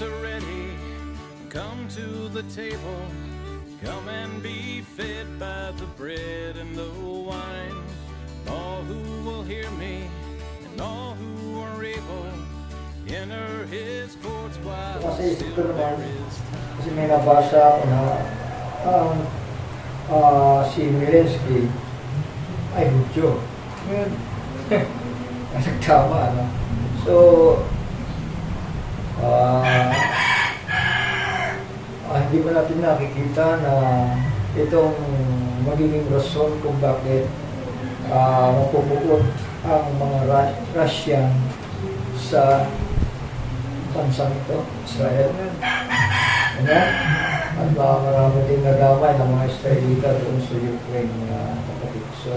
drinks are ready, come to the table. Come and be fed by the bread and the wine. All who will hear me and all who are able, enter his courts while still there is time. Kasi may nabasa ako na si Zelensky ay Hudyo. Ngayon, nagtama, no? So, hindi ba natin nakikita na itong magiging rason kung bakit mapupuot ang mga Russian sa bansang ito, Israel. Ano? At marami din nagamay ng mga Israelita doon sa Ukraine, mga kapatid. So,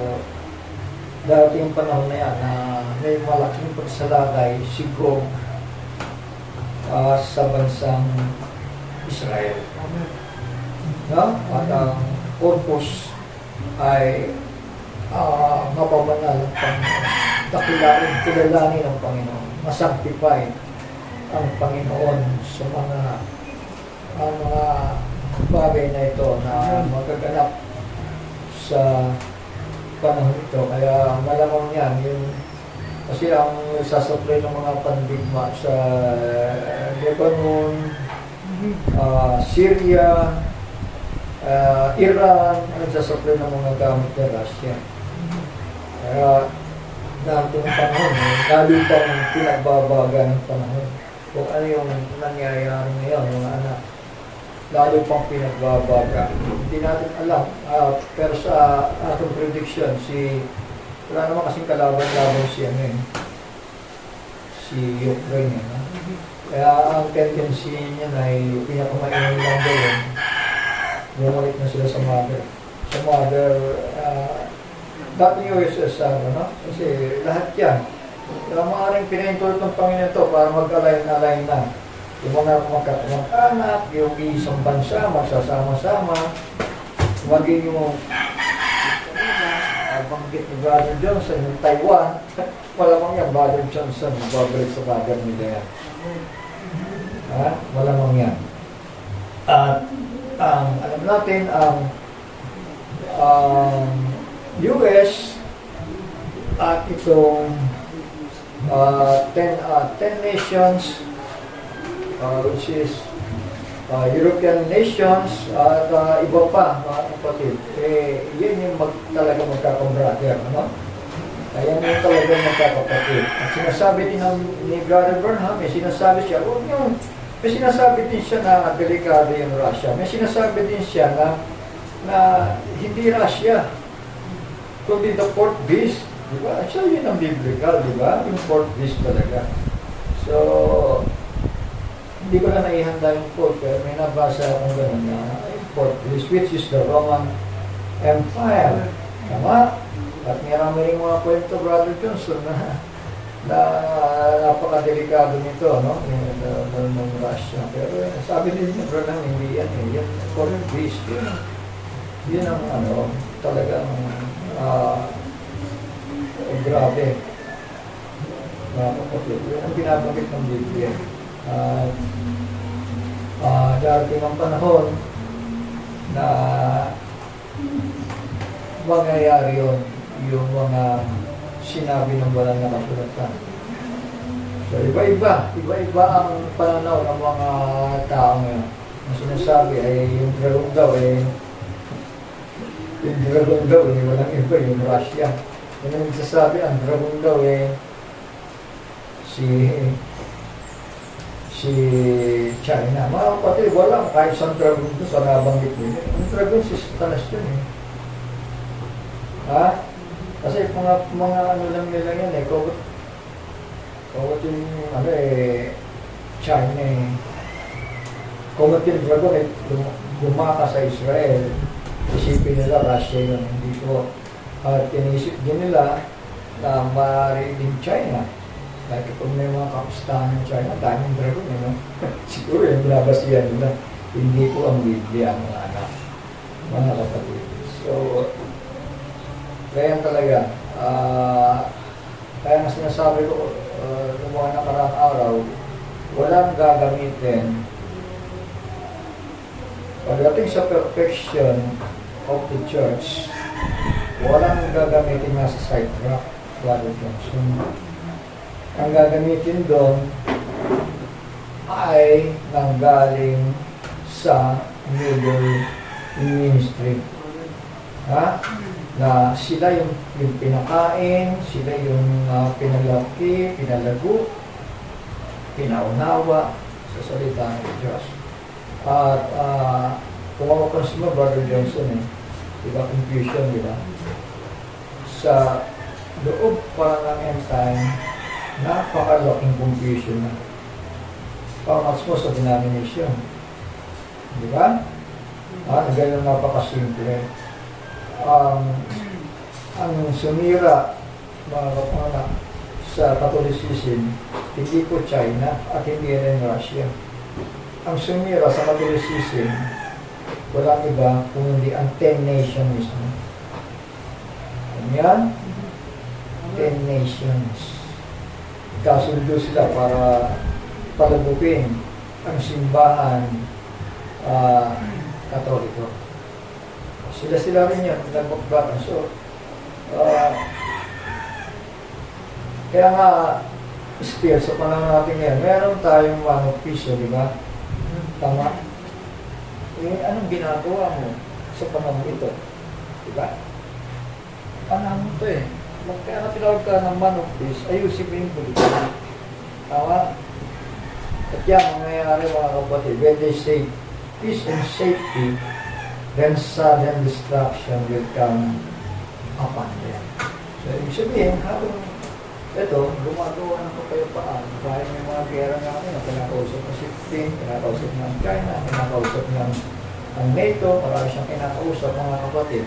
darating yung panahon na yan na may malaking pagsalagay si Gog sa bansang Israel. No? At ang purpose ay mapabanal ang Panginoon, kilalanin ng Panginoon, masanctify ang Panginoon sa mga bagay na ito na magaganap sa panahon ito. Kaya malamang yan, kasi ang sasupply ng mga pandigma sa Lebanon, Syria, Iran, ang sasupply ng mga gamit ng Russia. Kaya dating panahon, lalo pang pinagbabaga ng panahon. Kung ano yung nangyayari ngayon, mga anak, lalo pang pinagbabaga. Hindi natin alam. Pero sa atong prediction, wala naman kasing kalaban-laban si Ukraine. Kaya ang tendency niya ay pinakamainang lang doon. Bumalik na sila sa mother. Sa mother, not the USSR, no? Kasi lahat yan. Kaya maaaring pinahintulot ng Panginoon ito para mag-align na. Yung mga magkakanak, yung isang bansa, magsasama-sama, maging yung banggit ni Brother Johnson, yung Taiwan, malamang yan, Brother Johnson, babalik sa bagan nila yan. Malamang yan. At alam natin, ang US at itong 10 nations, which is European nations at iba pa, mga kapatid, yan yung talaga magkakambrother, no? Ayan yung talaga magkakapatid. At sinasabi din ni Brother Burnham, may sinasabi din siya na delikado yung Russia. May sinasabi din siya na hindi Russia, kundi the fourth beast. Diba? So, yun ang biblical, diba? Yung fourth beast talaga. So, hindi ko na naihanda yung quote, pero may nabasa akong gano'n na fourth beast, which is the Roman Empire. Tama? At marami rin mga kwento, Brother Johnson, na napakadelikado nito, no? Ng Russia. Pero sabi din niya, bro, hindi yan. Yan, foreign beast. Yun ang talagang grabe. Yun ang binabanggit ng Biblia. Darating ang panahon na mangyayari yun, yung mga sinabi ng walang nakasulatan. So, iba-iba ang pananaw ng mga tao ngayon. Ang sinasabi ay yung dragon daw, walang iba, yung Russia. Yung nagsasabi, ang dragon daw, si China. Mga kapatid, walang kahit isang dragon doon sa nabanggit nila. Ang dragon si Satanas yun, Kasi mga ano lang nila yan, kung yung China, kung yung dragon gumaka sa Israel, isipin nila Russia yun, hindi ko. At inisip din nila na maaari din China. Like kung may mga kapistahan ng China, daming dragon, siguro yung binabasihan nila, hindi ko ang Biblia, mga kapatid. So, kaya talaga, kaya nga sinasabi ko, noong mga nakaraang araw, walang niyang gagamitin pagdating sa perfection of the church. Walang gagamitin nga sa side track, Brother Johnson. Ang gagamitin doon ay nanggaling sa middle ministry. Ha? Na sila yung pinakain, sila yung pinalaki, pinalago, pinaunawa sa salita ng Diyos. At kung mapapansin mo, Brother Johnson, diba, confusion, diba? Sa loob pa ng end time, napakalaking confusion na. Pamas mo sa denomination. Diba? Ganyan napakasimple. Ang sumira, mga kapana, sa Catholicism, hindi po China at hindi rin Russia. Ang sumira sa Catholicism, walang iba kung hindi ang 10 nation mismo. Ano yan? 10 nations. Kasundo sila para palagukin ang simbahan Katoliko. Sila rin yan, nagbagbatan. So, kaya nga, still, sa panahon natin ngayon, meron tayong piso, di ba? Tama? Anong ginagawa mo sa panahon ito? Di ba? Panahon ito Kaya tinawag ka ng man of peace, ayusin mo yung politika. Tama? At yan, mangyayari mga kapatid, when they say peace and safety, then sudden destruction will come upon them. So, ibig sabihin, habang ito, gumagawa ng kapayapaan, dahil may mga gera nga ngayon, kinakausap ng Siftin, kinakausap ng China, kinakausap ng NATO, marami siyang kinakausap mga kapatid.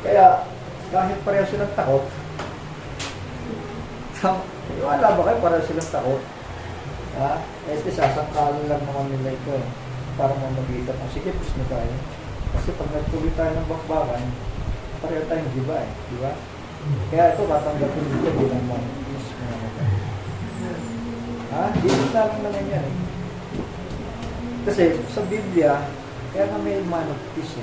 Kaya, kahit pareho silang takot, wala ba kayo pareho silang takot? Sasangkalin lang naman nila ito para mamagita kung sige, push na tayo. Kasi pag nagtuloy tayo ng bakbakan, pareho tayong diba di ba? Kaya ito, tatanggapin dito bilang mga peace, mga kapatid. Dito lang naman yan Kasi sa Biblia, kaya nga may man of peace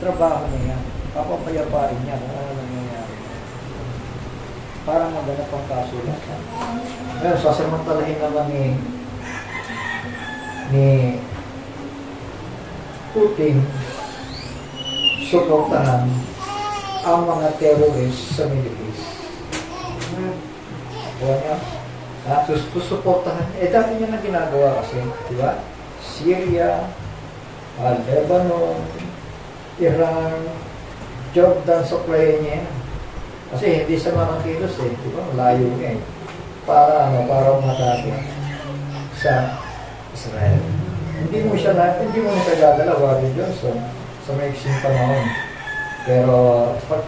trabaho na yan. Papapayapain niya kung ano nangyayari. Para maganap ang kasulatan. Ngayon, sasamantalahin naman ni Putin suportahan ang mga terrorists sa Middle East. Kuha niya? Susuportahan. Dati niya na ginagawa kasi, di ba? Syria, Lebanon, Iran, Jordan, supply niya. Kasi hindi sa mga kilos di ba? Malayo niya Para umatake sa Israel. Hindi mo nagdadala, Brother Johnson, sa maiksing panahon. Pero pag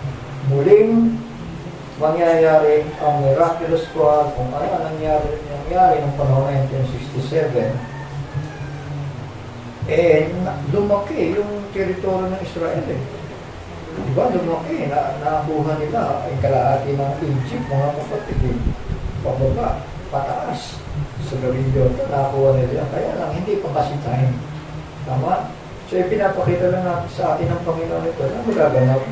muling mangyayari ang miraculous squad, kung ano nangyari ng panahon 1967, lumaki yung teritoryo ng Israel Diba? Lumaki, nabuhan nila ang kalahati ng Egypt, mga kapatid pababa, pataas sa gawin yun, nakuha nila kaya lang, hindi pa kasi time. Tama? So, ipinapakita lang natin sa atin ng Panginoon ito na magaganap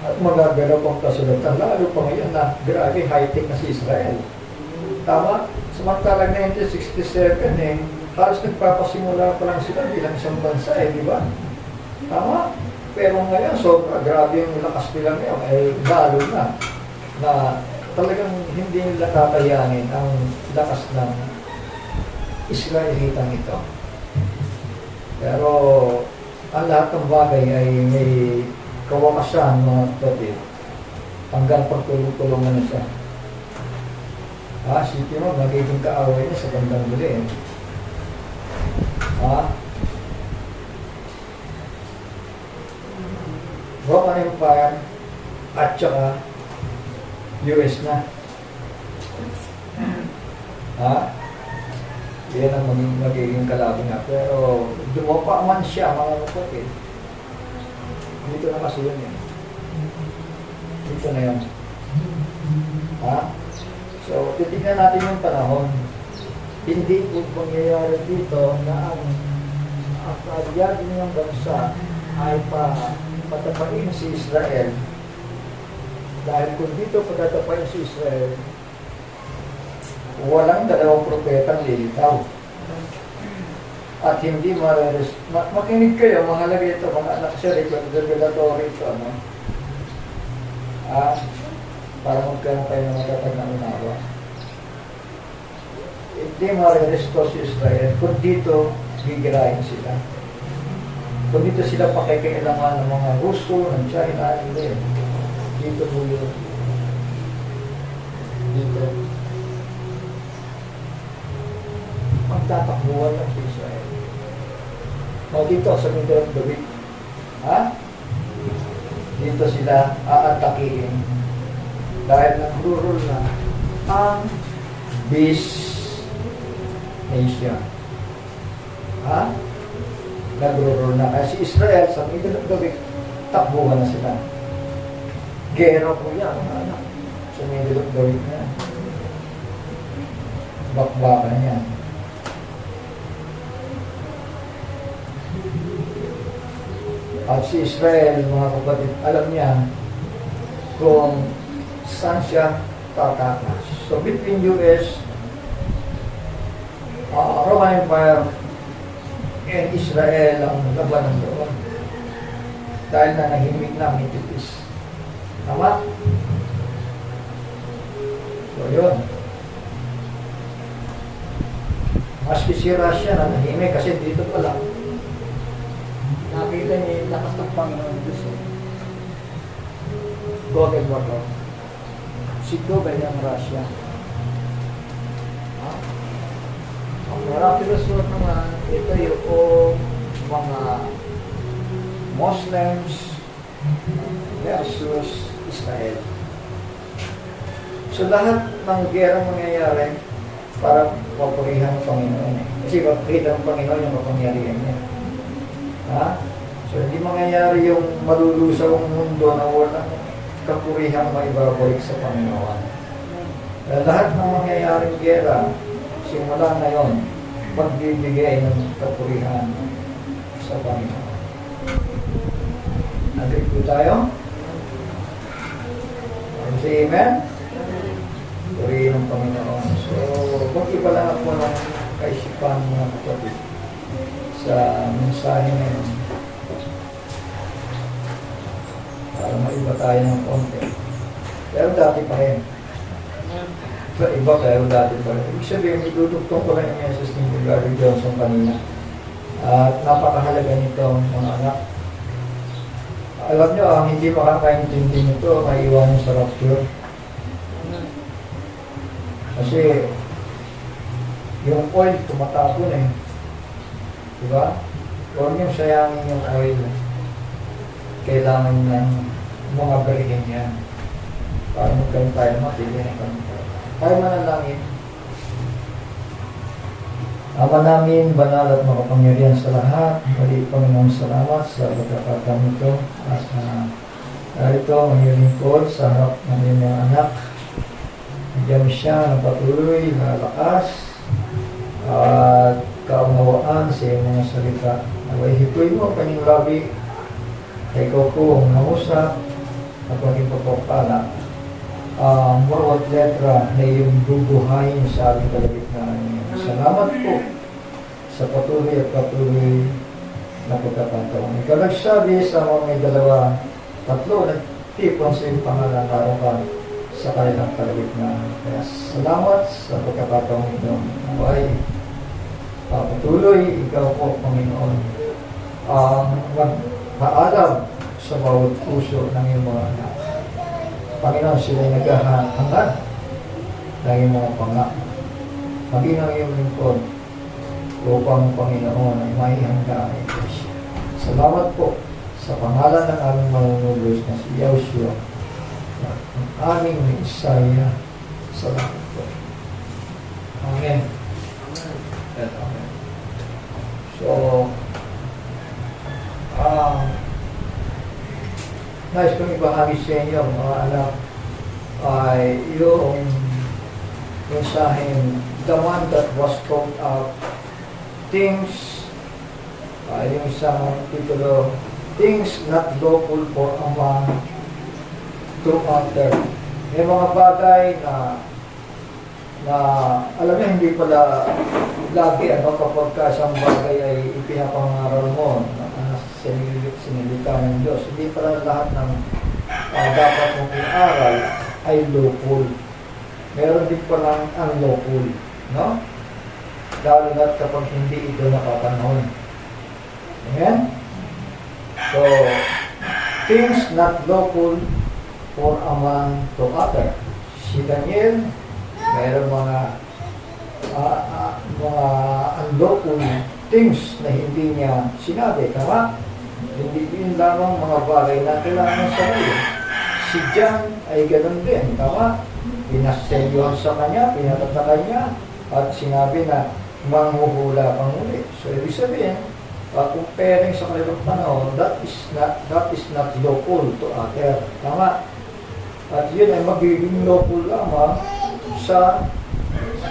at magaganap ang kasulatan, lalo pa ngayon na grabe, high-tech na si Israel. Tama? Samantalang 1967 halos nagpapasimula pa lang sila bilang isang bansa di ba? Tama? Pero ngayon, sobra grabe yung lakas nila ngayon, lalo na talagang hindi nila tatayanin ang lakas ng Israelitang ito. Pero ang lahat ng bagay ay may kawakasan, mga kapatid, hanggang pagtulong-tulungan na siya. Sige mo, magiging kaaway niya sa bandang muli Roman Empire at saka US na. Yan ang magiging kalaban na. Pero dumapa man siya, mga kapatid. Dito na kasi yun Dito na yun. So, titignan natin yung panahon. hindi po mangyayari dito na ang kalyado ng bansa ay patapain si Israel. Dahil kung dito patatapain si Israel, walang dalawang propetang lilitaw. At hindi makinig kayo, mahalaga ito, mga anak siya, revelatory ito, ano? Para magkaroon kayo ng matatag na unawa. Hindi mariresto si Israel kung dito gigirahin sila. Kung dito sila pakikailangan ng mga Ruso, ng China, hindi. Dito po yun. Dito. Magtatakbuhan lang si Israel. O dito sa middle of the week. Dito sila aatakihin. Dahil nagrurul na ang beast nation. Nagrurul na. Kaya si Israel sa middle of the week, takbuhan na sila. Gera po yan, mga anak. Sa middle of the week na. Bakbakan yan. At si Israel, mga kapatid, alam niya kung saan siya tatakas. So between US, Roman Empire, and Israel ang labanan doon. Dahil na nahimik na ang Middle East. Tama? So yun. Maski si Russia na nahimik kasi dito pa lang. Nakita niya yung lakas ng Panginoon Diyos. Gog and Magog. Si Gog ay ang Russia. Ang miraculous word naman, ito yung mga Muslims versus Israel. So lahat ng gera mangyayari para papurihan ng Panginoon. Kasi papurihan ng Panginoon yung mapangyarihan niya. So hindi mangyayari yung malulusaw ang mundo na walang kapurihang maibabalik sa Panginoon. Lahat ng mangyayaring gera, simula ngayon, magbibigay ng kapurihan sa Panginoon. Agree po tayo? Say amen? Purihin ng Panginoon. So, kung iba lang ako ng kaisipan mga kapatid sa mensahe ngayon, para maiba tayo ng konti. Pero dati pa rin. Iba pero dati pa rin. Ibig sabihin, itutugtong ko lang yung message ni Gary Johnson kanina. At napakahalaga nito, mga anak. Alam nyo, ang hindi makakaintindi nito, maiiwanan sa rapture. Kasi, yung oil, tumatapon eh. Diba? Huwag niyong sayangin yung oil. Kailangan ng mga barihin yan. Para magkaroon tayo matilihan kami. Tayo manalangin. Ama namin, banal at makapangyarihan sa lahat. Muli Panginoon, salamat sa pagkakataon ito. At ito, ang iyong lingkod sa harap ng iyong mga anak. Bigyan mo siya ng patuloy na lakas at kaunawaan sa iyong mga salita. Naway hitoy mo, kanyang labi, kay ikaw po ang nangusap at maging pagpapala. Bawat letra na iyong bubuhayin sa aming kalagitnaan. Salamat po sa patuloy at patuloy na pagkakataon. Ikaw nagsabi sa mga may dalawa, tatlo, nagtipon sa iyong pangalan araw sa kanilang kalagitnaan. Kaya salamat sa pagkakataon ito. Ay, patuloy, ikaw po, Panginoon, magpaalam sa bawat puso ng iyong mga anak. Panginoon, sila'y naghahangad ng iyong mga pangako. Maging ang iyong lingkod upang Panginoon ay may hanggang ang Iglesia. Salamat po sa pangalan ng aming manunubos na si Yahushua, ang aming Messiah. Salamat po. Amen. Amen. So, nais kong ibahagi sa inyo, mga anak, ay yung mensaheng the one that was called out. Things, yung isang titulo, things not lawful for among to utter. May mga bagay na alam niyo, hindi pala lagi kapag ka isang bagay ay ipinapangaral mo na sinilika ng Diyos, hindi pala lahat ng dapat mong iaral ay lawful. Meron din palang unlawful, no? Lalo na kapag hindi ito nakapanahon. Amen? So, things not lawful for among to utter. Si Daniel, mayroon mga unlawful things na hindi niya sinabi. Tama? Hindi yun lamang mga bagay na kailangan sa iyo. Si John ay ganun din. Tama? Pinaselyohan sa kanya, pinatatakan niya, at sinabi na manghuhula pang uli. So, ibig sabihin, comparing sa kanilang panahon, that is not lawful to utter. Tama? At yun ay magiging lawful lamang sa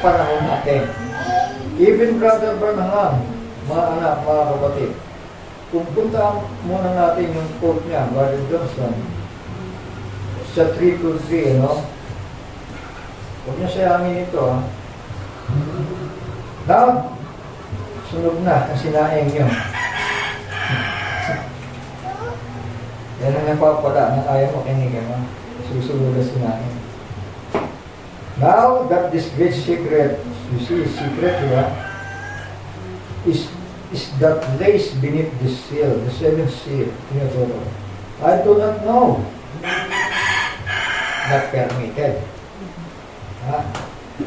panahon natin. Even Brother Branham, mga anak, mga kapatid, kung punta muna natin yung quote niya, Brother Johnson, sa 323, no? Huwag niyo sayangin ito, ha? Now, sunog na ang sinaing niyo. Yan ang napapala na ayaw mo kinigin, ha? Susunod na sinaing. Now that this great secret, you see, secret, diba, is that lays beneath this seal, the seventh seal, I do not know. Not permitted.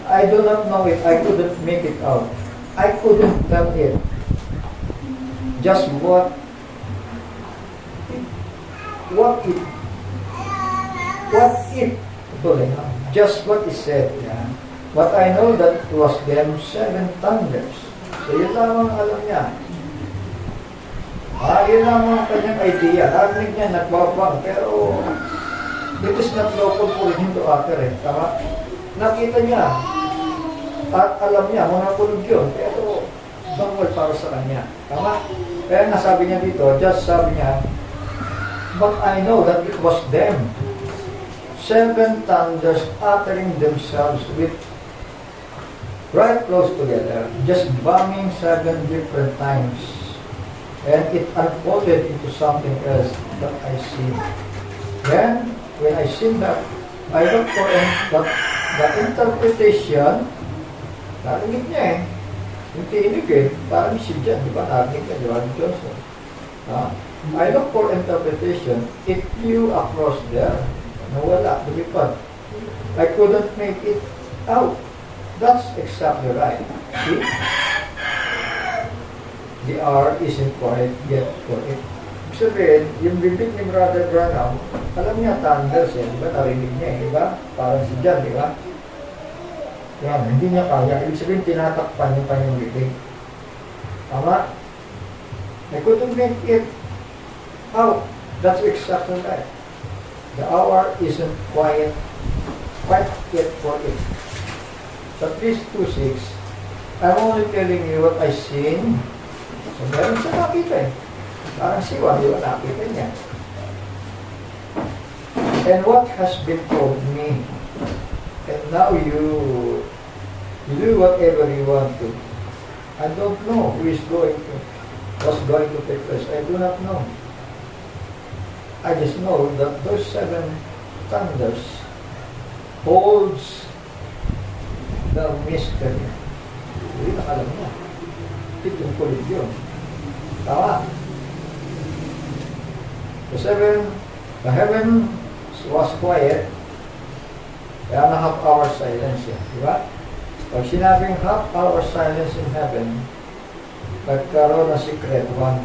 I do not know it. I couldn't make it out. I couldn't tell it. Just what it, just what it said. Yeah. But I know that it was them 7 thunders. So yun lamang alam niya. Yun lamang kanyang idea. Narinig niya, nagbabang. Pero it is not lawful for him to utter it. Tama? Nakita niya. At alam niya, mga kulog yun. Pero bawal para sa kanya. Tama? Kaya nasabi niya dito, just sabi niya, but I know that it was them. 7 thunders uttering themselves with right close together, just bombing 7 different times. And it unfolded into something else that I see. Then, when I see that, I look for the interpretation. Narinig niya eh. Yung tinig eh. Parang si John, di ba? Narinig niya, di ba? Johnson. I look for interpretation. It flew across there. Nawala, lumipad. I couldn't make it out. That's exactly right. See? The R isn't quite yet for it. Sabihin, yung bibig ni Brother Branham, alam niya thunders eh, di ba? Narinig niya eh, di ba? Parang si John, di ba? Yan, hindi niya kaya. Ibig sabihin, tinatakpan niya pa yung bibig. Tama? I couldn't make it out. That's exactly right. The hour isn't quite yet for it. Sa 326, I'm only telling you what I seen. So, meron siya nakita eh. Parang siwa, di ba nakita niya? And what has been told me. And now you do whatever you want to. I don't know what's going to take place. I do not know. I just know that those 7 thunders holds the mystery. Hindi na alam niya. Itong kulit yun. Tama. The heaven was quiet. Kaya na half-hour silence yan. Diba? Pag sinabing half-hour silence in heaven, nagkaroon ng secret one.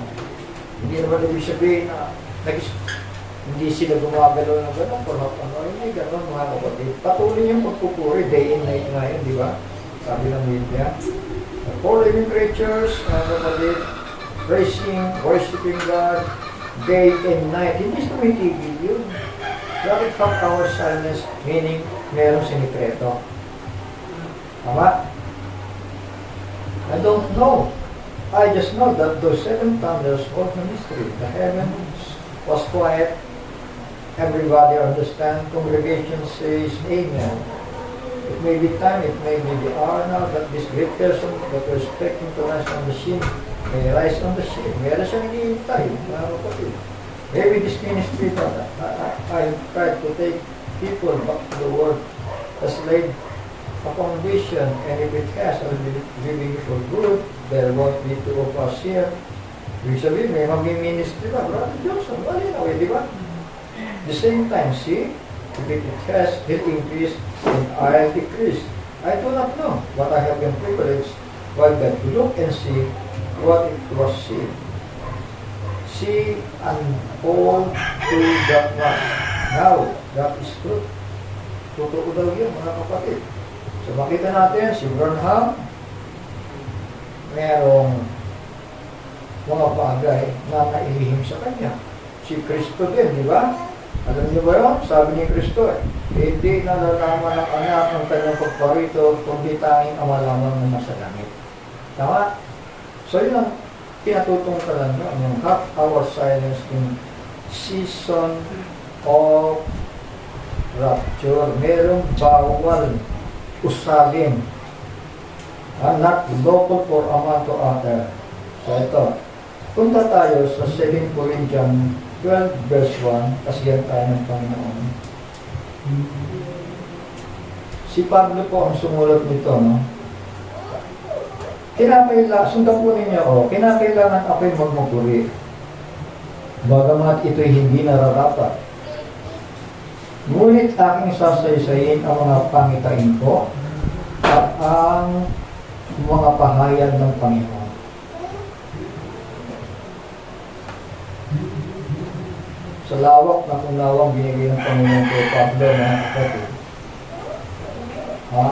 Hindi naman ibig sabihin na hindi sila gumagalaw ng gano'n, hindi gano'n mga kapatid. Patuloy yung pagpupuri, day and night ngayon, di ba? Sabi ng Biblia. The 4 living creatures, mga kapatid, praising, worshiping God, day and night. Hindi tumitigil yun. Bakit half-hour silence, meaning merong sinikreto. Tama? I don't know. I just know that those 7 thunders of ministry, the heavens was quiet. Everybody understand. Congregation says amen. It may be time, it may be the hour now that this great person that we're expecting to rise on the scene may rise on the scene. Meron siya naghihintay, mga kapatid. Maybe this ministry that I tried to take people back to the world has laid a foundation, and if it has, I'll be living for good. There won't be 2 of us here. Ibig sabihin, may mag-ministry na, Brother Johnson, malinaw di ba? The same time, see, if it has, he'll increase and I'll decrease. I do not know, but I have been privileged by God to look and see what it was seen. See and hold to that was. Now, that is truth. Totoo daw yun, mga kapatid. So makita natin, si Branham, merong mga bagay na nailihim sa kanya. Si Kristo din, di ba? Alam niyo ba yun? Sabi ni Kristo, hindi nalalaman ng anak ng kanyang pagparito, kundi tanging ama lamang na nasa langit. Tama? So yun ang pinatutungkalan nyo, yung half-hour silence in season of rapture. Merong bawal usalin. Not local for a man to utter. So ito, punta tayo sa 2 Corinthians 12 verse 1, kasiyan tayo ng Panginoon. Si Pablo po ang sumulat nito, no? Sundan po ninyo, kinakailangan ako'y magmupuri. Bagamat ito'y hindi nararapat. Ngunit aking sasaysayin ang mga pangitain ko at ang mga pahayag ng Panginoon. Sa lawak na kunawang binigay ng Panginoon kay Pablo na kapatid. Ha?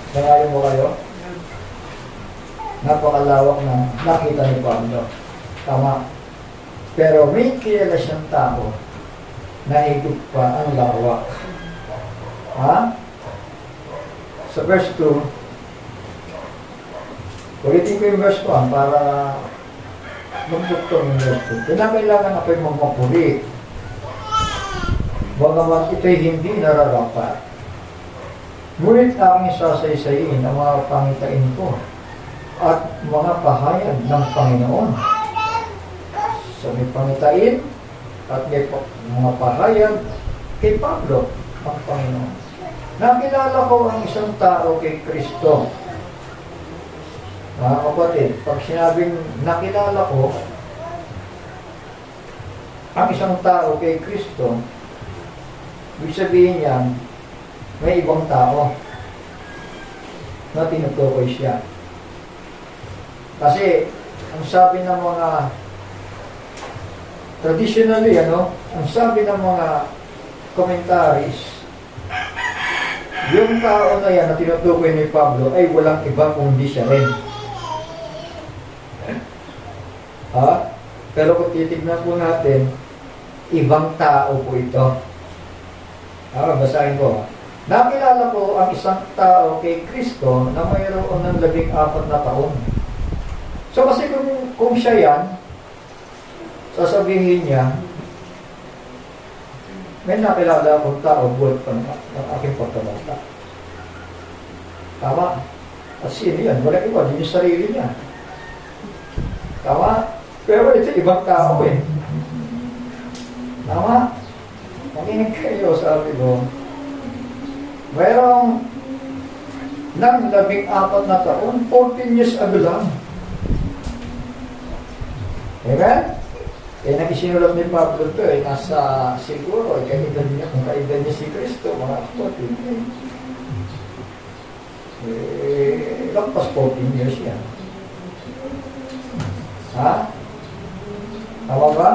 Nangayon mo kayo? Napakalawak na nakita ni Pablo. Tama. Pero may kilala siyang tao na higit pa ang lawak. Ha? Sa verse 2, ulitin ko yung verse 1 para magbuktong yung verse 2. Kailangan ako'y magmapuri. Bagamat ito'y hindi nararapat. Ngunit aking sasaysayin ang mga pangitain ko at mga pahayag ng Panginoon. So may pangitain at may mga pahayag kay Pablo ang Panginoon. Nakilala ko ang isang tao kay Kristo. Mga kapatid, pag sinabing nakilala ko ang isang tao kay Kristo, ibig sabihin yan, may ibang tao na tinutukoy siya. Kasi, ang sabi ng mga traditionally, ang sabi ng mga commentaries, yung tao na yan na tinutukoy ni Pablo ay walang iba kundi siya rin. Ha? Pero kung titignan po natin, ibang tao po ito. Basahin ko. Nakilala ko ang isang tao kay Kristo na mayroon ng 14 na taon. So kasi kung siya yan, sasabihin niya, may nakilala akong tao buhat pa ng aking pagkabata. Tama? At sino yan? Wala iba, din yung sarili niya. Tama? Pero ito ibang tao eh. Tama? Makinig kayo, sabi ko, mayroong ng 14 na taon, 14 years ago lang. Amen? Nagisinulat ni Pablo ito, nasa siguro, kaedad niya, kung kaedad niya si Kristo, mga kapatid. Lampas 14 years yan. Ha? Tama ba?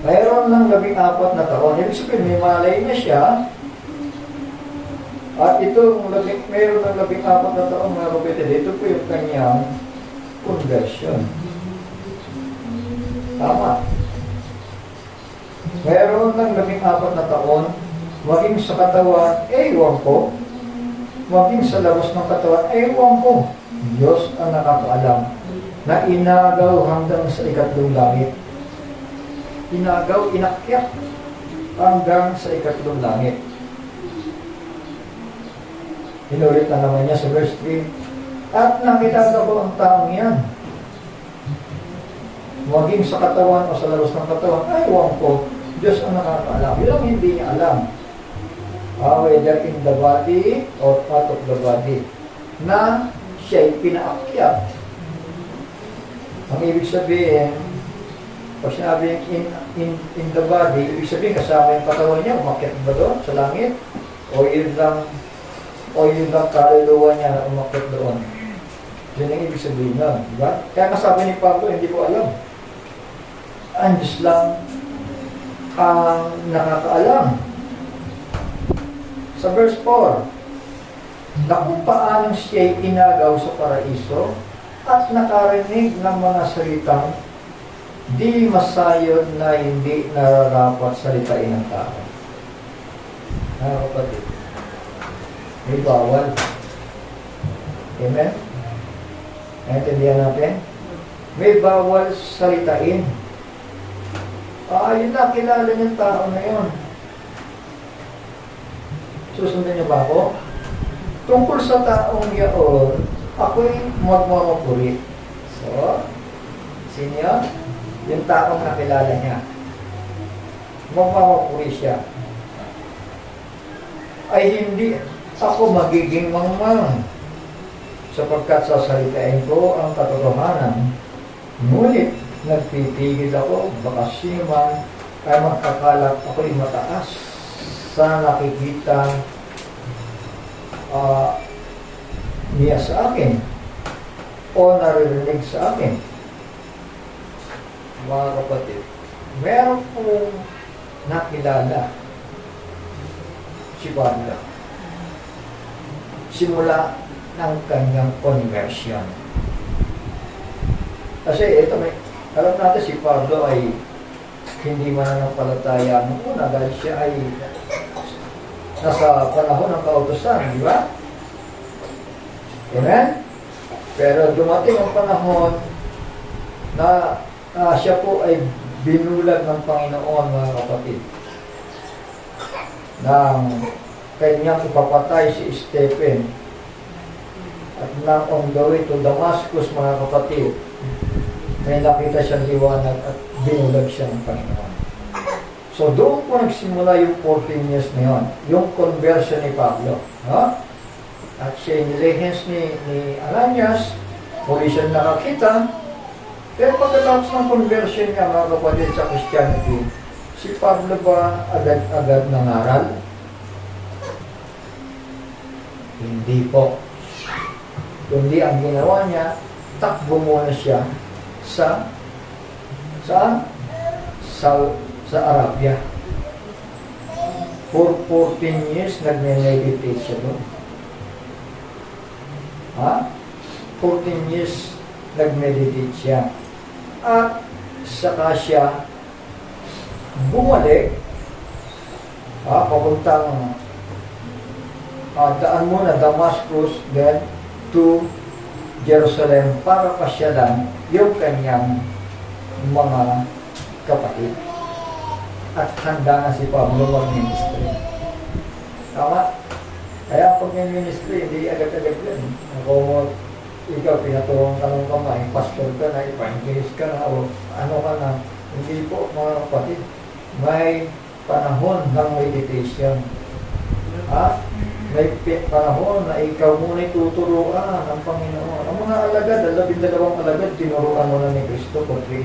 Mayroon ng 14 na taon. Ibig sabihin, may malay na siya. At ito, mayroon ng 14 na taon, mga kapatid, ito po yung kanyang conversion. Tama. Meron ng 14 na taon, maging sa katawan, ewan ko. Maging sa labas ng katawan, ewan ko. Diyos ang nakakaalam na inagaw hanggang sa ikatlong langit. Inagaw, inakyat hanggang sa ikatlong langit. Inulit na naman niya sa verse 3. At nakilala ko ang taong yan. Maging sa katawan o sa labas ng katawan, ewan ko. Diyos ang nakakaalam. Yun ang hindi niya alam. Whether in the body or part of the body, na siya'y pinaakyat. Ang ibig sabihin, pag sinabing in the body, ibig sabihin kasama yung katawan niya, umakyat ba doon sa langit? O yun lang kaluluwa niya na umakyat doon? Yun ang ibig sabihin na, diba? Kaya kasabi ni Pablo, hindi ko alam. Ang Diyos lang ang nakakaalam. Sa verse 4, na kung paanong siya'y inagaw sa paraiso at nakarinig ng mga salitang di masayod na hindi nararapat salitain ng tao. Kapatid, may bawal. Amen? Naintindihan natin? May bawal salitain. Yun na, kilala niyang tao na yun. Susundan niyo ba ako? Tungkol sa taong yaon, ako'y magmamapuri. So, sino yun? Yung taong nakilala niya. Magmamapuri siya. Ay hindi ako magiging mangmang sapagkat sasalitain ko ang katotohanan. Ngunit nagpipigil ako, baka sino man ay magkakalat ako'y mataas sa nakikita niya sa akin o naririnig sa akin. Mga kapatid, meron pong nakilala si Pablo simula ng kanyang conversion. Kasi ito, alam natin si Pablo ay hindi mananampalataya noong una dahil siya ay nasa panahon ng kautusan, di ba? Amen? Pero dumating ang panahon na siya po ay binulag ng Panginoon, mga kapatid, nang kanyang ipapatay si Stephen at nang on the way to Damascus, mga kapatid, may nakita siyang liwanag at binulag siya ng Panginoon. So doon po nagsimula yung 14 years na yun, yung conversion ni Pablo. No? At siya nilehens ni Ananias, muli siya nakakita. Pero pagkatapos ng conversion niya, mga kapatid, sa Christianity, si Pablo ba agad-agad nangaral? Hindi po. Kundi ang ginawa niya, takbo muna siya sa Arabia. For 14 years, nag-meditate siya doon. 14 years, nag-meditate siya. At saka siya bumalik, papuntang daan muna Damascus, then to Jerusalem para pasyalan yung kanyang mga kapatid. At handa na si Pablo mag-ministry. Tama? Kaya pag may ministry, hindi agad-agad yan. Kung ikaw pinatulong ka ng kamay, pastor ka na, evangelist ka na, o ano ka na, hindi po, mga kapatid. May panahon ng meditation. May panahon na ikaw muna'y tuturuan ng Panginoon. Ang mga alagad, 12 alagad, tinuruan mo na ni Cristo for 3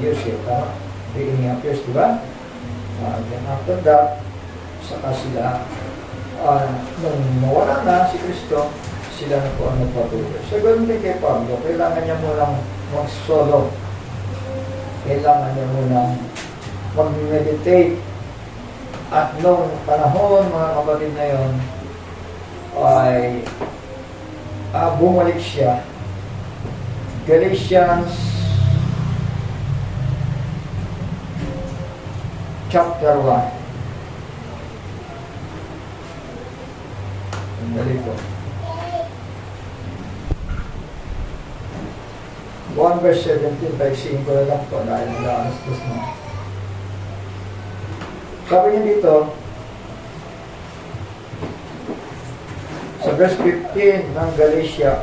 years. 3.5 years, di ba? Then after that, saka sila, nung mawala na si Cristo, sila na po ang nagpatuloy. So, ganun din kay Pablo, kailangan niya munang mag-solo. Kailangan niya munang mag-meditate. At nung panahon, mga kapatid na yun, ay bumalik siya. Galatians chapter 1. Ang dali ko. 1 verse 17, paigsiin ko na lang po dahil nag-aanastos na. Sabi niya dito, sa verse 15 ng Galatia,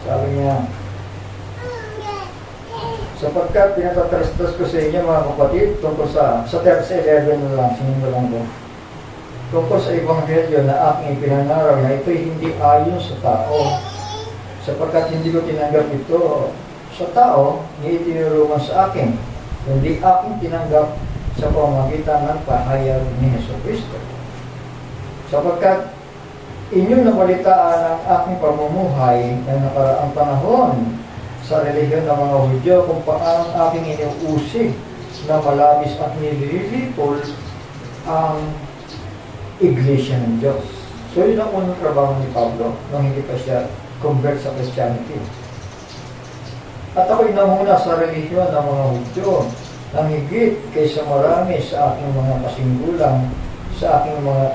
sabi niya, sapagkat pinatatrastas ko sa inyo mga kapatid tungkol sa verse 11 na lang, sinunod lang ko. Tungkol sa ebanghelyo na aking ipinangaral na ito'y hindi ayon sa tao. Sapagkat hindi ko tinanggap ito sa tao, ni itinuro man sa akin, kundi aking tinanggap sa pamamagitan ng pahayag ni Jesucristo. Sapagkat inyong napalitaan ang aking pamumuhay ng nakaraang panahon sa relihiyon ng mga Hudyo kung paano ang aking inuusig na malabis at nililipol ang Iglesia ng Diyos. So yun ang unang trabaho ni Pablo nung hindi pa siya convert sa Christianity. At ako'y namuna sa relihiyon ng mga Hudyo nang higit kaysa marami sa aking mga kasinggulang, sa aking mga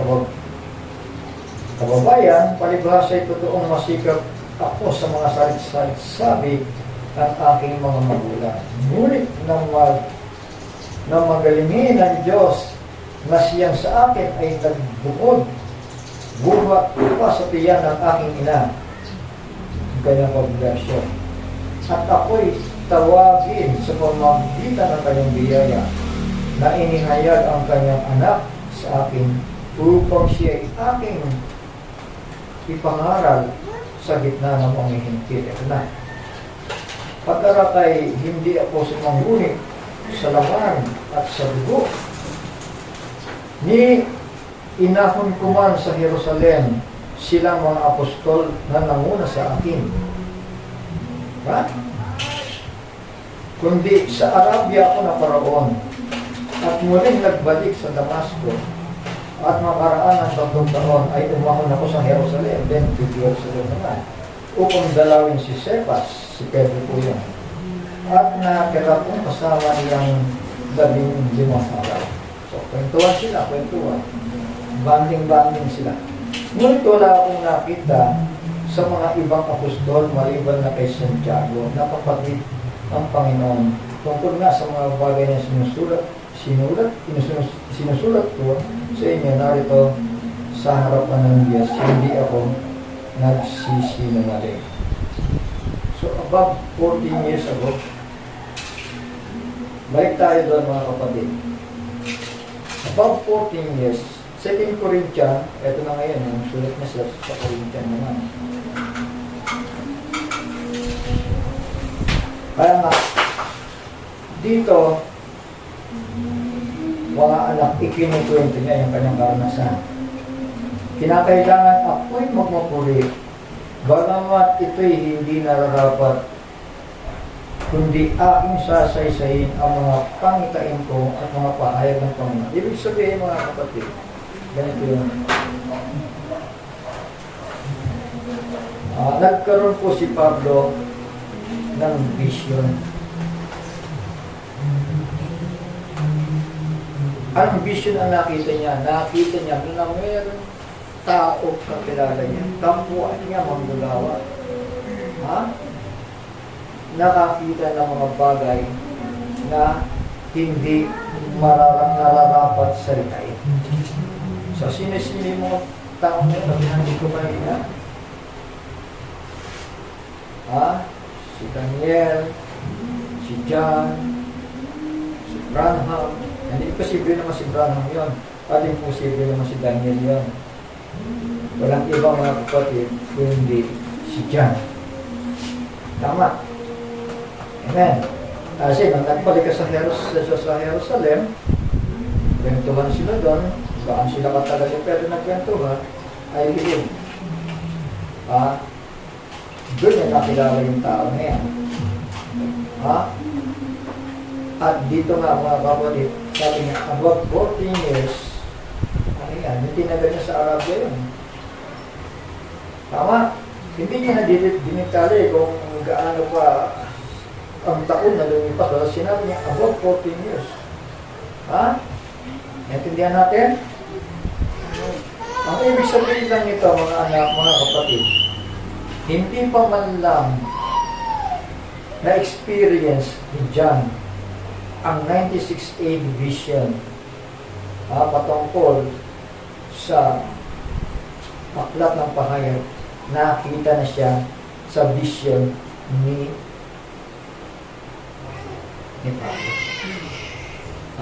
kababayan, palibhasa'y totoong masikap ako sa mga salit-sabi ng aking mga magulang. Ngunit nang magalingin ng Diyos na siyang sa akin ay nagbukod, buhat pa sa tiyan ng aking ina, ang kanyang pagbersyon. At ako'y tawagin sa pamamagitan ng kanyang biyaya na inihayag ang kanyang anak sa akin upang siya ay aking ipangaral sa gitna ng mga hintil. Ito na. Pagkarakay hindi ako sumangunit sa laman at sa dugo, ni inahon ko man sa Jerusalem silang mga apostol na nanguna sa akin. Ha? Kundi sa Arabia ako naparoon at muling nagbalik sa Damasco at makaraan ng 3 taon ay umahon ako sa Jerusalem, then to Jerusalem naman, upang dalawin si Cephas, si Pedro po yun, at nakita kong kasama niyang 15 araw. So, kwentuhan sila, kwentuhan. Banding-banding sila. Ngunit wala akong nakita sa mga ibang apostol maliban na kay Santiago na kapatid ng Panginoon tungkol nga sa mga bagay na sinusulat ko sa inyo narito sa harapan ng Diyos, hindi ako nagsisinungaling. So, about 14 years ago, balik tayo doon mga kapatid. About 14 years, 2 Corinthians, eto na ngayon, yung sulat na sa Corinthians naman. Kaya nga, dito, mga anak, ikinukwento niya yung kanyang karanasan. Kinakailangan ako'y magmapuri, bagamat ito'y hindi nararapat, kundi aking sasaysayin ang mga pangitain ko at mga pahayag ng Panginoon. Ibig sabihin mga kapatid, ganito yun. Nagkaroon po si Pablo ng vision. Anong vision ang nakita niya? Nakita niya na mayroon tao kakilala niya. Kapuan niya manggagawa. Nakakita ng mga bagay na hindi nararapat salitain. So, sino-sino mga tao na yun? Hindi ko mahina. Si Daniel, si John, si Branham. Hindi posible naman si Branham yun. At imposible naman si Daniel yun. Walang ibang mga kapatid kundi si John. Tama. Amen. Kasi nang nagbalik ka sa Jerusalem, kwentuhan sila doon, baan sila katagal yung pwede nagkwentuhan, ay hilim. Doon yung nakilala yung tao na yan. At dito nga mga kapatid, sabi niya, about 14 years, ano yan, Yung tinagal niya sa Arabia yun. Tama? Hindi niya na-dinitali kung gaano pa ang taon na lumipas. Wala sinabi niya, about 14 years. Ha? Naintindihan natin? Ang ibig sabihin lang nito, mga anak, mga kapatid, hindi pa man lang na-experience ni John ang 96A vision patungkol sa aklat ng pahayag. Nakita na siya sa vision ni Pablo.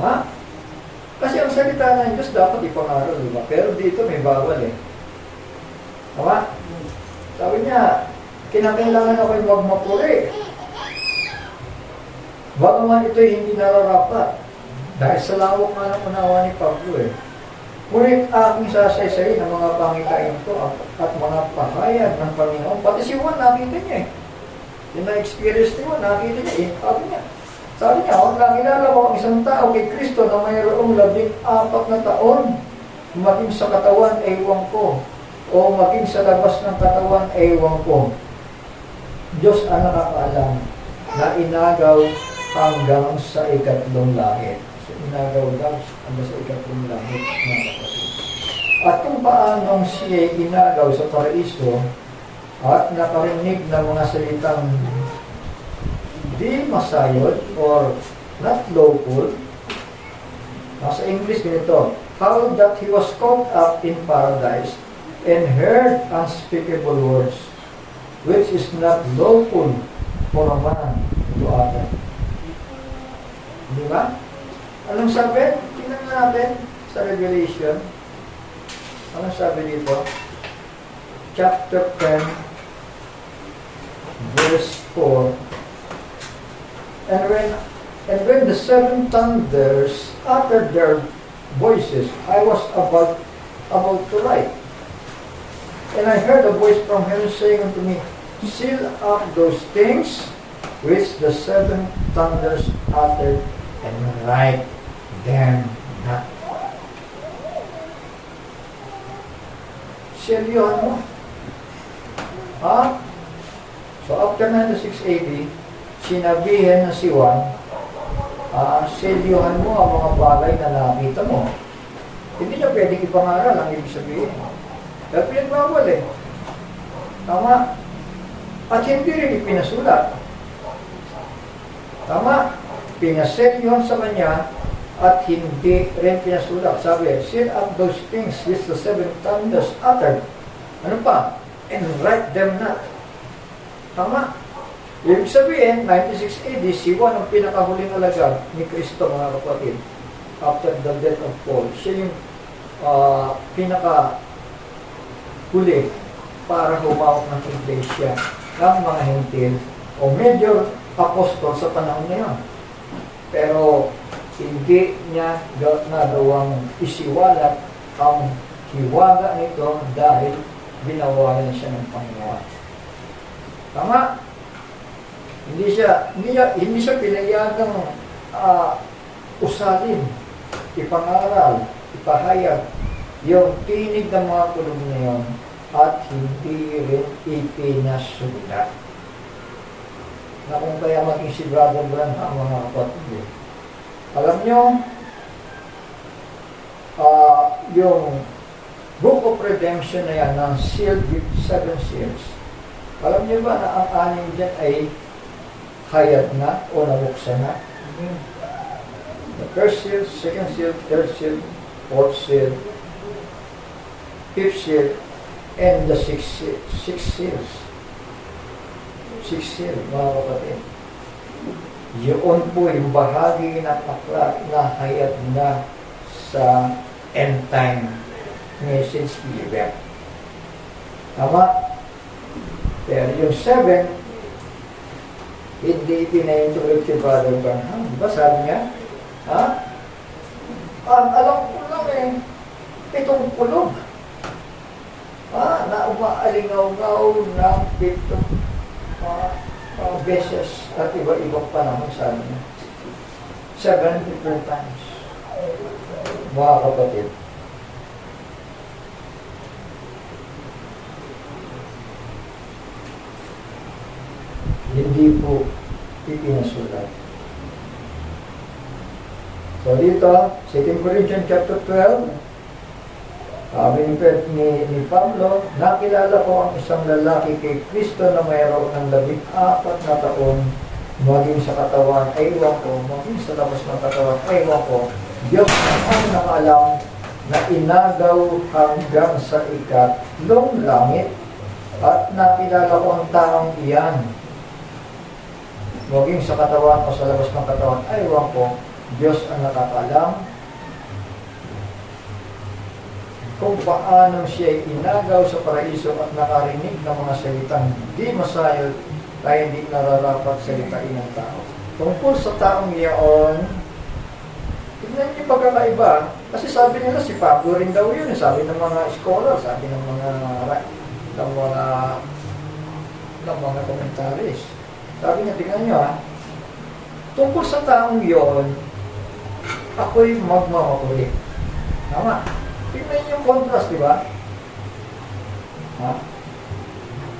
Ha? Kasi ang salita ng Diyos dapat ipangaral, di ba? Pero dito may bawal eh. Tama? Sabi niya, kinakailangan ako yung magmapuri. Baka man ito'y hindi nararapat. Dahil sa lawak nga ng unawa ni Pablo eh. Ngunit aking sasaysayin ang mga pangitain ko at mga pahayag ng Panginoon. Pati si Juan, nakita niya eh. Yung na-experience ni Juan, nakita niya eh. Sabi niya, kung nakilala mo ang isang tao kay Kristo na mayroong 14 na taon, maging sa katawan, ewan ko. O maging sa labas ng katawan, ewan ko. Diyos ang nakakaalam na inagaw hanggang sa ikatlong lahit. So, inagaw daw hanggang sa ikatlong lahit, mga kapatid. At kung paanong siya inagaw sa paraiso at nakarinig ng mga salitang di masayod or not lawful. Sa English ganito, how that he was caught up in paradise and heard unspeakable words which is not lawful for a man to utter. Di ba? Anong sabi? Tingnan natin sa Revelation. Anong sabi dito? Chapter 10 verse 4. And when the seven thunders uttered their voices, I was about to write. And I heard a voice from heaven saying unto me, seal up those things which the seven thunders uttered, and write them not. Seal yun mo. Ha? So after 96 AD, sinabihan na si Juan, selyuhan mo ang mga bagay na nakita mo. Hindi niya pwedeng ipangaral ang ibig sabihin. Dahil pinagbawal eh. Tama? At hindi rin ipinasulat. Tama? Pinaselyuhan sa kanya at hindi rin pinasulat. Sabi, seal up those things which the seven thunders uttered. Ano pa? And write them not. Tama? Ibig sabihin, 96 AD, si Juan ang pinakahuling alagad ni Kristo, mga kapatid. After the death of Paul, siya yung pinakahuli para humawak ng iglesia ng mga hentil o major apostol sa panahon na yun. Pero hindi niya nagawang isiwalat ang hiwaga nito dahil binawalan siya ng Panginoon. Tama? Hindi siya pinayagang usalin, ipangaral, ipahayag yung tinig ng mga kulog na yun at hindi rin ipinasulat. Na kung kaya maging si Brother Branham, mga kapatid, alam nyo, yung Book of Redemption na yan, ng sealed with 7 seals, alam nyo ba na ang anim dyan ay hayat na o nabuksan na? The first seal, second seal, third seal, fourth seal, fifth seal, and the sixth seal. Six seals. Six seal, mga kapatid. Yun po yung bahagi ng aklat na hayat na sa end time message given. Tama? Pero yung 7, hindi pinahintulog si Brother Branham. Diba sabi niya? Ha? Alam ko lang eh, itong kulog. Na umaalingaw-ngaw ng 7 beses at iba-ibang panahon sabi niya. 7 different times. Mga kapatid. hindi po ipinasulat. So dito, 2 Corinthians chapter 12, sabi ni Pablo, nakilala ko ang isang lalaki kay Kristo na mayroon ng 14 na taon, maging sa katawan, aywan ko, maging sa labas ng katawan, aywan ko, Diyos ang nakaalam na inagaw hanggang sa ikatlong langit at nakilala ko ang taong iyan. Maging sa katawan o sa labas ng katawan, aywan ko, Diyos ang nakakaalam kung paano siya inagaw sa paraiso at nakarinig ng mga salitang di masayod ay hindi nararapat salitain ng tao. Tungkol sa taong iyon, tignan niyo yung pagkakaiba. Kasi sabi nila si Pablo rin daw yun. Sabi ng mga scholar, sabi ng mga commentaries. Sabi niya, tignan niyo tungkol sa taong iyon, ako'y magmamahuli. Tama. Tignan niyo yung contrast, di ba?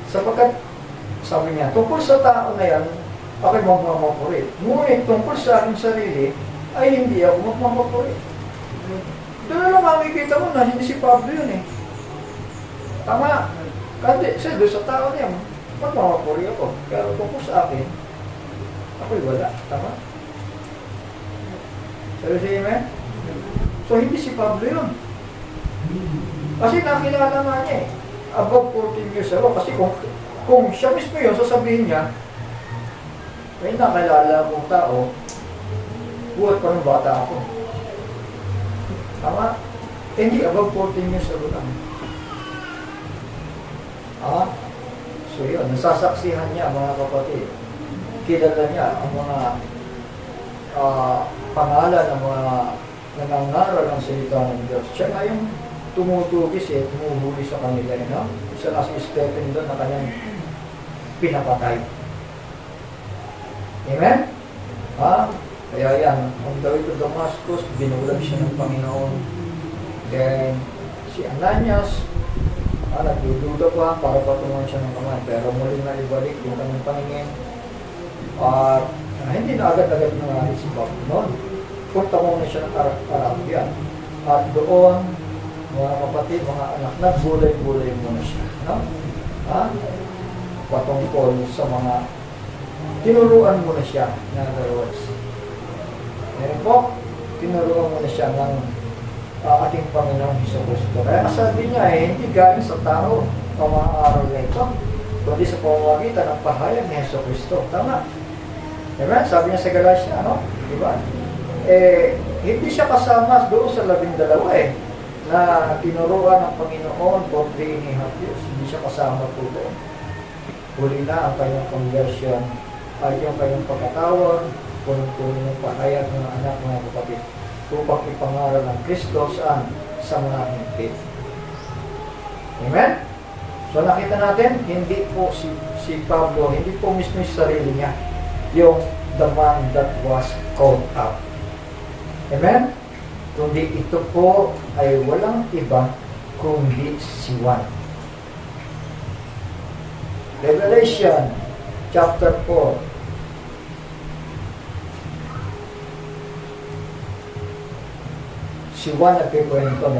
Sapagkat, sabi niya, tungkol sa tao na yan, ako'y magmamahuli. Ngunit tungkol sa aking sarili, ay hindi ako magmamahuli. Doon na lang makikita mo na hindi si Pablo yun eh. Tama. Kasi doon sa tao niya, magmamahuli ako. Pero tungkol sa akin, ako'y wala. Tama? Seriously, amen? So, hindi si Pablo yun. Kasi nakilala nga niya eh. Above 14 years ago. Kasi kung siya mismo yun, sasabihin niya, may nakilala akong tao, buhat pa ng bata ako. Tama? Hindi, above 14 years ago lang. So yun, nasasaksihan niya mga kapatid. Kilala niya ang mga pangalan ng mga nangangaral ng salita ng Diyos. Siya nga yung tumutugis tumuhuli sa kanila. Isa na si Stephen doon na kanyang pinapatay. Amen? Kaya yan, ang Dawid to Damascus, binulag siya ng Panginoon. Then, si Ananias, nagdududa pa para patungan siya ng kamay. Pero muling na ibalik yung kanyang paningin. Hindi na agad-agad nangalit si Pablo noon. Punta muna siya ng Arabia. At doon, mga kapatid, mga anak, nagbulay-bulay muna siya. Patungkol sa mga tinuruan muna siya, in other words. Ngayon po, tinuruan muna siya ng ating Panginoong Jesucristo. Kaya sabi niya hindi galing sa tao ang mga araw na ito, kundi sa pamamagitan ng pahayag ni Jesucristo. Tama? Amen? Sabi niya sa Galatia, diba? Hindi siya kasama doon sa 12 na tinuruan ng Panginoon for 3.5 years. Hindi siya kasama po doon. Huli na ang kanyang conversion ay yung kanyang pagkatawag, punong-puno ng pahayag ng anak mga kapatid upang ipangaral ng Kristo saan? Sa mga hingpit. Amen? So nakita natin, hindi po si Pablo, hindi po mismo sa sarili niya yung the man that was called up. Amen? Kundi ito po ay walang iba kundi si Juan. Revelation chapter 4. Si Juan nagkikwento,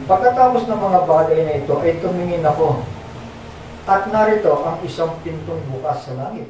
Pagkatapos ng mga bagay na ito, ay tumingin ako. At narito ang isang pintong bukas sa langit.